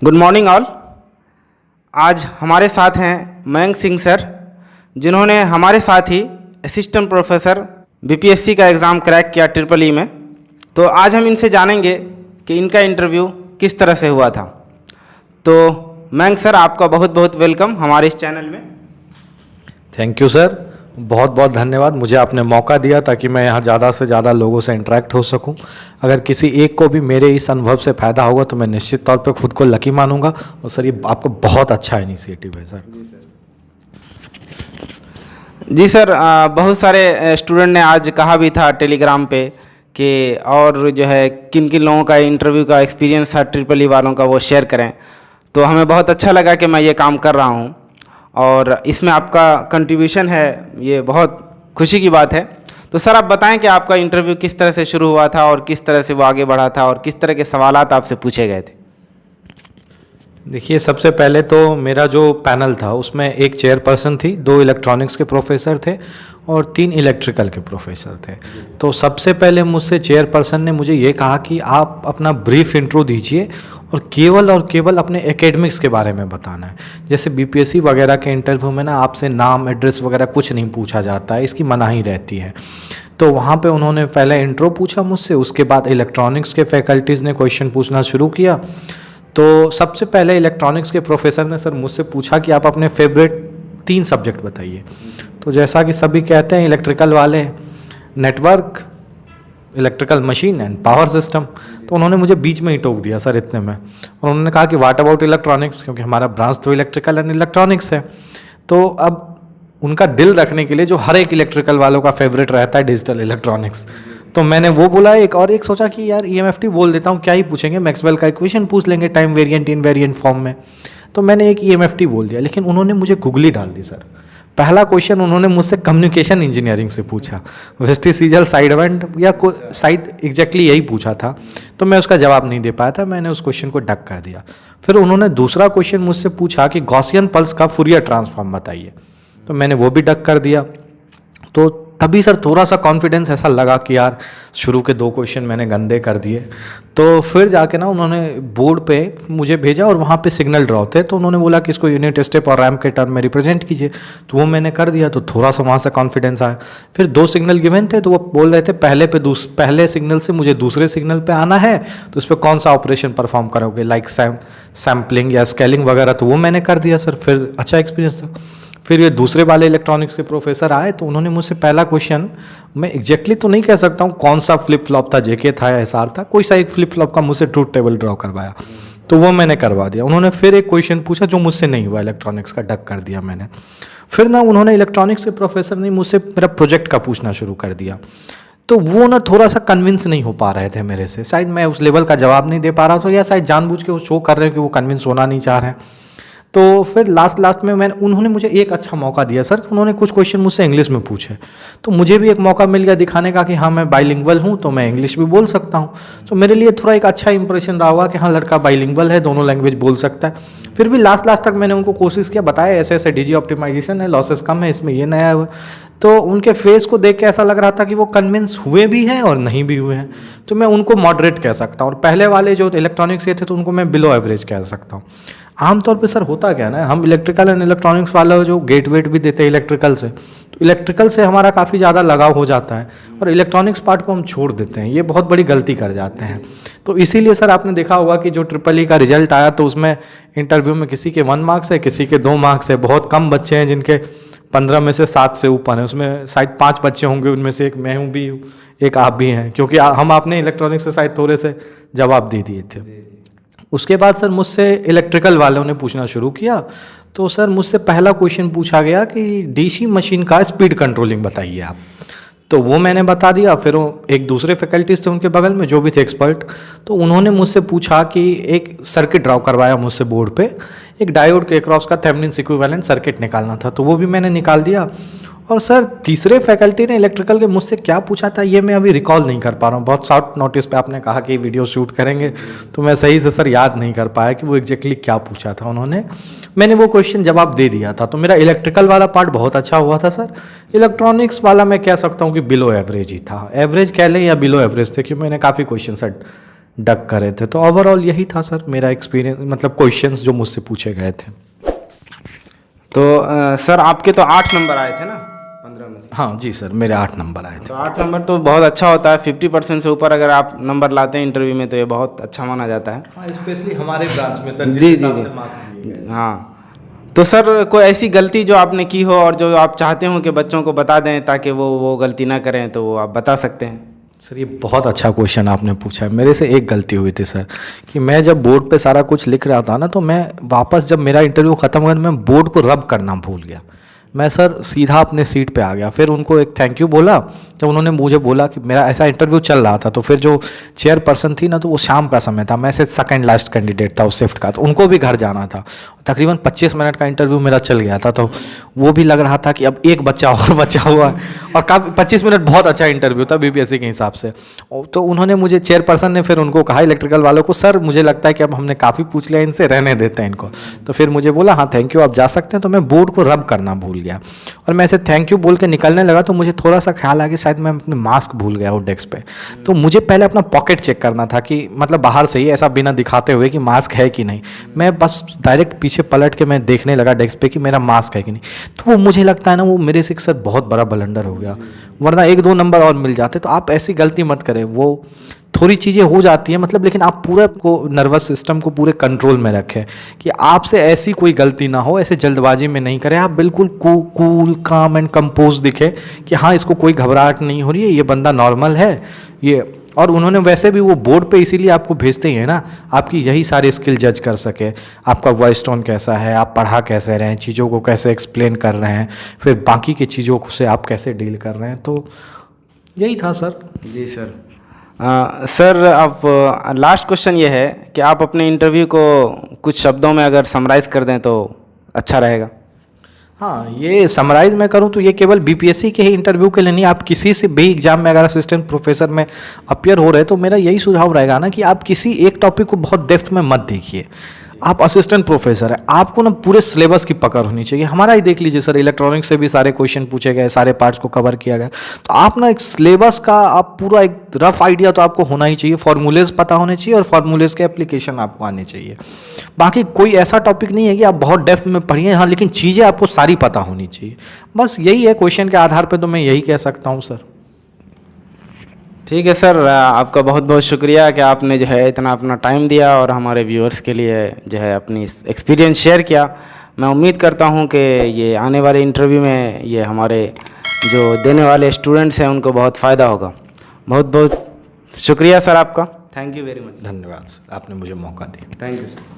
Good morning all. आज हमारे साथ हैं मयंक सिंह सर, जिन्होंने हमारे साथ ही असिस्टेंट प्रोफेसर बीपीएससी का एग्ज़ाम क्रैक किया ट्रिपल ई में। तो आज हम इनसे जानेंगे कि इनका इंटरव्यू किस तरह से हुआ था। तो मयंक सर, आपका बहुत बहुत वेलकम हमारे इस चैनल में। थैंक यू सर, बहुत बहुत धन्यवाद। मुझे आपने मौका दिया ताकि मैं यहाँ ज़्यादा से ज़्यादा लोगों से इंटरेक्ट हो सकूँ। अगर किसी एक को भी मेरे इस अनुभव से फ़ायदा होगा तो मैं निश्चित तौर पे खुद को लकी मानूंगा। और सर, ये आपको बहुत अच्छा इनिशिएटिव है सर। जी सर, बहुत सारे स्टूडेंट ने आज कहा भी था टेलीग्राम पे कि और जो है किन किन लोगों का इंटरव्यू का एक्सपीरियंस था ट्रिपल ई वालों का, वो शेयर करें। तो हमें बहुत अच्छा लगा कि मैं ये काम कर रहा हूँ और इसमें आपका कंट्रीब्यूशन है, ये बहुत खुशी की बात है। तो सर, आप बताएं कि आपका इंटरव्यू किस तरह से शुरू हुआ था और किस तरह से वो आगे बढ़ा था और किस तरह के सवालात आपसे पूछे गए थे। देखिए, सबसे पहले तो मेरा जो पैनल था उसमें एक चेयरपर्सन थी, 2 इलेक्ट्रॉनिक्स के प्रोफेसर थे और 3 इलेक्ट्रिकल के प्रोफेसर थे। तो सबसे पहले मुझसे चेयरपर्सन ने मुझे ये कहा कि आप अपना ब्रीफ इंट्रो दीजिए और केवल अपने एकेडमिक्स के बारे में बताना है। जैसे बीपीएससी वगैरह के इंटरव्यू में ना आपसे नाम, एड्रेस वगैरह कुछ नहीं पूछा जाता है, इसकी मनाही रहती है। तो वहाँ पे उन्होंने पहले इंट्रो पूछा मुझसे, उसके बाद इलेक्ट्रॉनिक्स के फैकल्टीज़ ने क्वेश्चन पूछना शुरू किया। तो सबसे पहले इलेक्ट्रॉनिक्स के प्रोफेसर ने सर मुझसे पूछा कि आप अपने फेवरेट 3 सब्जेक्ट बताइए। तो जैसा कि सभी कहते हैं इलेक्ट्रिकल वाले, network, electrical machine and power system. तो उन्होंने मुझे बीच में ही टोक दिया सर इतने में, और उन्होंने कहा कि व्हाट अबाउट इलेक्ट्रॉनिक्स, क्योंकि हमारा ब्रांच तो इलेक्ट्रिकल एंड इलेक्ट्रॉनिक्स है। तो अब उनका दिल रखने के लिए जो हर एक इलेक्ट्रिकल वालों का फेवरेट रहता है, डिजिटल इलेक्ट्रॉनिक्स, तो मैंने वो बोला एक सोचा कि यार ईएमएफटी बोल देता हूँ, क्या ही पूछेंगे, मैक्सवेल का इक्वेशन पूछ लेंगे टाइम वेरिएंट इनवेरिएंट फॉर्म में। तो मैंने एक ईएमएफटी बोल दिया, लेकिन उन्होंने मुझे गूगली डाल दी सर। पहला क्वेश्चन उन्होंने मुझसे कम्युनिकेशन इंजीनियरिंग से पूछा, वेस्टिसिजल साइड इवेंट या साइड एग्जैक्टली यही पूछा था। तो मैं उसका जवाब नहीं दे पाया था, मैंने उस क्वेश्चन को डक कर दिया। फिर उन्होंने दूसरा क्वेश्चन मुझसे पूछा कि गॉसियन पल्स का फूरियर ट्रांसफॉर्म बताइए, तो मैंने वो भी डक कर दिया। तो तभी सर थोड़ा सा कॉन्फिडेंस ऐसा लगा कि यार शुरू के 2 क्वेश्चन मैंने गंदे कर दिए। तो फिर जाके ना उन्होंने बोर्ड पे मुझे भेजा और वहाँ पे सिग्नल ड्रॉ थे, तो उन्होंने बोला कि इसको यूनिट स्टेप और रैम्प के टर्म में रिप्रेजेंट कीजिए। तो वो मैंने कर दिया, तो थोड़ा सा वहाँ से कॉन्फिडेंस आया। फिर 2 सिग्नल गिवन थे, तो वो बोल रहे थे पहले सिग्नल से मुझे दूसरे सिग्नल पर आना है, तो इस पर कौन सा ऑपरेशन परफॉर्म करोगे, लाइक सैम्पलिंग या स्केलिंग वगैरह। तो वो मैंने कर दिया सर, फिर अच्छा एक्सपीरियंस था। फिर ये दूसरे वाले इलेक्ट्रॉनिक्स के प्रोफेसर आए, तो उन्होंने मुझसे पहला क्वेश्चन, मैं एग्जैक्टली तो नहीं कह सकता हूँ कौन सा फ्लिप फ्लॉप था, जेके था या एसआर था, कोई सा एक फ्लिप फ्लॉप का मुझसे ट्रूथ टेबल ड्रॉ करवाया, तो वो मैंने करवा दिया। उन्होंने फिर एक क्वेश्चन पूछा जो मुझसे नहीं हुआ, इलेक्ट्रॉनिक्स का डक कर दिया मैंने। फिर ना उन्होंने इलेक्ट्रॉनिक्स के प्रोफेसर ने मुझसे मेरा प्रोजेक्ट का पूछना शुरू कर दिया। तो वो ना थोड़ा सा कन्विंस नहीं हो पा रहे थे मेरे से, शायद मैं उस लेवल का जवाब नहीं दे पा रहा था, या शायद जानबूझ के वो शो कर रहे हैं कि वो कन्विंस होना नहीं चाह रहे हैं। तो फिर लास्ट में उन्होंने मुझे एक अच्छा मौका दिया सर, उन्होंने कुछ क्वेश्चन मुझसे इंग्लिश में पूछे। तो मुझे भी एक मौका मिल गया दिखाने का कि हाँ मैं बाइलिंगुअल हूँ, तो मैं इंग्लिश भी बोल सकता हूँ। तो मेरे लिए थोड़ा एक अच्छा इंप्रेशन रहा होगा कि हाँ लड़का बाइलिंगुअल है, दोनों लैंग्वेज बोल सकता है। फिर भी लास्ट तक मैंने उनको कोशिश किया, बताया ऐसे डीजी ऑप्टिमाइजेशन है, लॉसेस कम है, इसमें ये नया है। तो उनके फेस को देख के ऐसा लग रहा था कि वो कन्विंस हुए भी हैं और नहीं भी हुए हैं। तो मैं उनको मॉडरेट कह सकता हूँ, और पहले वाले जो इलेक्ट्रॉनिक्स के थे तो उनको मैं बिलो एवरेज कह सकता हूँ। आमतौर पे सर होता क्या ना, हम इलेक्ट्रिकल एंड इलेक्ट्रॉनिक्स वाला जो गेट वेट भी देते हैं इलेक्ट्रिकल से, तो इलेक्ट्रिकल से हमारा काफ़ी ज़्यादा लगाव हो जाता है और इलेक्ट्रॉनिक्स पार्ट को हम छोड़ देते हैं, ये बहुत बड़ी गलती कर जाते हैं। तो इसीलिए सर आपने देखा होगा कि जो ट्रिपल ई का रिजल्ट आया तो उसमें इंटरव्यू में किसी के 1 मार्क्स है, किसी के 2 मार्क्स है। बहुत कम बच्चे हैं जिनके 15 में से 7 से ऊपर है, उसमें शायद 5 बच्चे होंगे, उनमें से एक मैं हूँ भी, एक आप भी हैं, क्योंकि हम आपने इलेक्ट्रॉनिक्स से शायद थोड़े से जवाब दे दिए थे। उसके बाद सर मुझसे इलेक्ट्रिकल वालों ने पूछना शुरू किया। तो सर मुझसे पहला क्वेश्चन पूछा गया कि डीसी मशीन का स्पीड कंट्रोलिंग बताइए आप। तो वो मैंने बता दिया। फिर एक दूसरे फैकल्टीज थे उनके बगल में जो भी थे एक्सपर्ट, तो उन्होंने मुझसे पूछा कि एक सर्किट ड्रॉ करवाया मुझसे बोर्ड पे, एक डायोड के अक्रॉस का थेवेनिन इक्विवेलेंट सर्किट निकालना था, तो वो भी मैंने निकाल दिया। और सर तीसरे फैकल्टी ने इलेक्ट्रिकल के मुझसे क्या पूछा था ये मैं अभी रिकॉल नहीं कर पा रहा हूँ। बहुत शॉर्ट नोटिस पे आपने कहा कि वीडियो शूट करेंगे, तो मैं सही से सर याद नहीं कर पाया कि वो एग्जैक्टली क्या पूछा था उन्होंने। मैंने वो क्वेश्चन जवाब दे दिया था। तो मेरा इलेक्ट्रिकल वाला पार्ट बहुत अच्छा हुआ था सर। इलेक्ट्रॉनिक्स वाला मैं कह सकता हूँ कि बिलो एवरेज ही था, एवरेज कह लें या बिलो एवरेज थे, क्योंकि मैंने काफ़ी क्वेश्चन सर डक कर रहे थे। तो ओवरऑल यही था सर मेरा एक्सपीरियंस, मतलब क्वेश्चंस जो मुझसे पूछे गए थे। तो सर आपके तो 8 नंबर आए थे ना 15 में से? हाँ जी सर, मेरे 8 नंबर आए थे। तो 8 नंबर तो बहुत अच्छा होता है। 50% से ऊपर अगर आप नंबर लाते हैं इंटरव्यू में तो ये बहुत अच्छा माना जाता है। हाँ, स्पेशली हमारे ब्रांच में सर, जी जी जी हाँ। तो सर कोई ऐसी गलती जो आपने की हो और जो आप चाहते हो कि बच्चों को बता दें ताकि वो गलती ना करें, तो वो आप बता सकते हैं? सर ये बहुत अच्छा क्वेश्चन आपने पूछा है। मेरे से एक गलती हुई थी सर, कि मैं जब बोर्ड पे सारा कुछ लिख रहा था ना, तो मैं वापस जब मेरा इंटरव्यू ख़त्म हुआ मैं बोर्ड को रब करना भूल गया। मैं सर सीधा अपने सीट पे आ गया। फिर उनको एक थैंक यू बोला। जब उन्होंने मुझे बोला कि मेरा ऐसा इंटरव्यू चल रहा था, तो फिर जो चेयरपर्सन थी ना, तो वो शाम का समय था, मैं से सेकंड लास्ट कैंडिडेट था उस शिफ्ट का, तो उनको भी घर जाना था। तकरीबन 25 मिनट का इंटरव्यू मेरा चल गया था, तो वो भी लग रहा था कि अब एक बच्चा और बचा हुआ है। और काफ़ी 25 मिनट बहुत अच्छा इंटरव्यू था बीपीएससी के हिसाब से। तो उन्होंने मुझे, चेयरपर्सन ने फिर उनको कहा इलेक्ट्रिकल वालों को, सर मुझे लगता है कि अब हमने काफ़ी पूछ लिया, इनसे रहने देते हैं इनको। तो फिर मुझे बोला हाँ थैंक यू, आप जा सकते हैं। तो मैं बोर्ड को रब करना भूल गया और मैं ऐसे थैंक यू बोल के निकलने लगा, तो मुझे थोड़ा सा ख्याल आ गया शायद मैं अपने मास्क भूल गया हूँ डेस्क पे। तो मुझे पहले अपना पॉकेट चेक करना था कि मतलब बाहर से ही ऐसा बिना दिखाते हुए कि मास्क है कि नहीं। मैं बस डायरेक्ट पीछे पलट के मैं देखने लगा डेस्क पे कि मेरा मास्क है कि नहीं। तो वो मुझे लगता है ना, वो मेरे से सर बहुत बड़ा ब्लंडर हो गया, वरना 1-2 नंबर और मिल जाते। तो आप ऐसी गलती मत करें। वो थोड़ी चीज़ें हो जाती हैं मतलब, लेकिन आप पूरा को नर्वस सिस्टम को पूरे कंट्रोल में रखें कि आपसे ऐसी कोई गलती ना हो। ऐसे जल्दबाजी में नहीं करें, आप बिल्कुल कूल काम एंड कंपोज दिखे कि हाँ इसको कोई घबराहट नहीं हो रही है, ये बंदा नॉर्मल है ये। और उन्होंने वैसे भी वो बोर्ड पे इसीलिए आपको भेजते ही है ना, आपकी यही सारी स्किल जज कर सके। आपका वॉइस टोन कैसा है, आप पढ़ा कैसे रहे हैं, चीज़ों को कैसे एक्सप्लेन कर रहे हैं, फिर बाकी की चीज़ों से आप कैसे डील कर रहे हैं। तो यही था सर। जी सर। सर अब लास्ट क्वेश्चन ये है कि आप अपने इंटरव्यू को कुछ शब्दों में अगर समराइज कर दें तो अच्छा रहेगा। हाँ, ये समराइज़ मैं करूँ तो ये केवल बीपीएससी के ही इंटरव्यू के लिए नहीं, आप किसी से भी एग्जाम में अगर असिस्टेंट प्रोफेसर में अपियर हो रहे तो मेरा यही सुझाव रहेगा ना कि आप किसी एक टॉपिक को बहुत डेप्थ में मत देखिए। आप असिस्टेंट प्रोफेसर है, आपको ना पूरे सिलेबस की पकड़ होनी चाहिए। हमारा ही देख लीजिए सर, इलेक्ट्रॉनिक्स से भी सारे क्वेश्चन पूछे गए, सारे पार्ट्स को कवर किया गया। तो आप ना एक सिलेबस का आप पूरा एक रफ आइडिया तो आपको होना ही चाहिए, फॉर्मूलेज पता होने चाहिए और फॉर्मूलेज के एप्लीकेशन आपको आने चाहिए। बाकी कोई ऐसा टॉपिक नहीं है कि आप बहुत डेप्थ में पढ़िए, हाँ, लेकिन चीज़ें आपको सारी पता होनी चाहिए। बस यही है, क्वेश्चन के आधार पर तो मैं यही कह सकता हूँ सर। ठीक है सर, आपका बहुत बहुत शुक्रिया कि आपने जो है इतना अपना टाइम दिया और हमारे व्यूअर्स के लिए जो है अपनी एक्सपीरियंस शेयर किया। मैं उम्मीद करता हूं कि ये आने वाले इंटरव्यू में ये हमारे जो देने वाले स्टूडेंट्स हैं उनको बहुत फ़ायदा होगा। बहुत बहुत शुक्रिया सर आपका। Thank you very much. धन्यवाद सर, आपने मुझे मौका दिया। Thank you sir.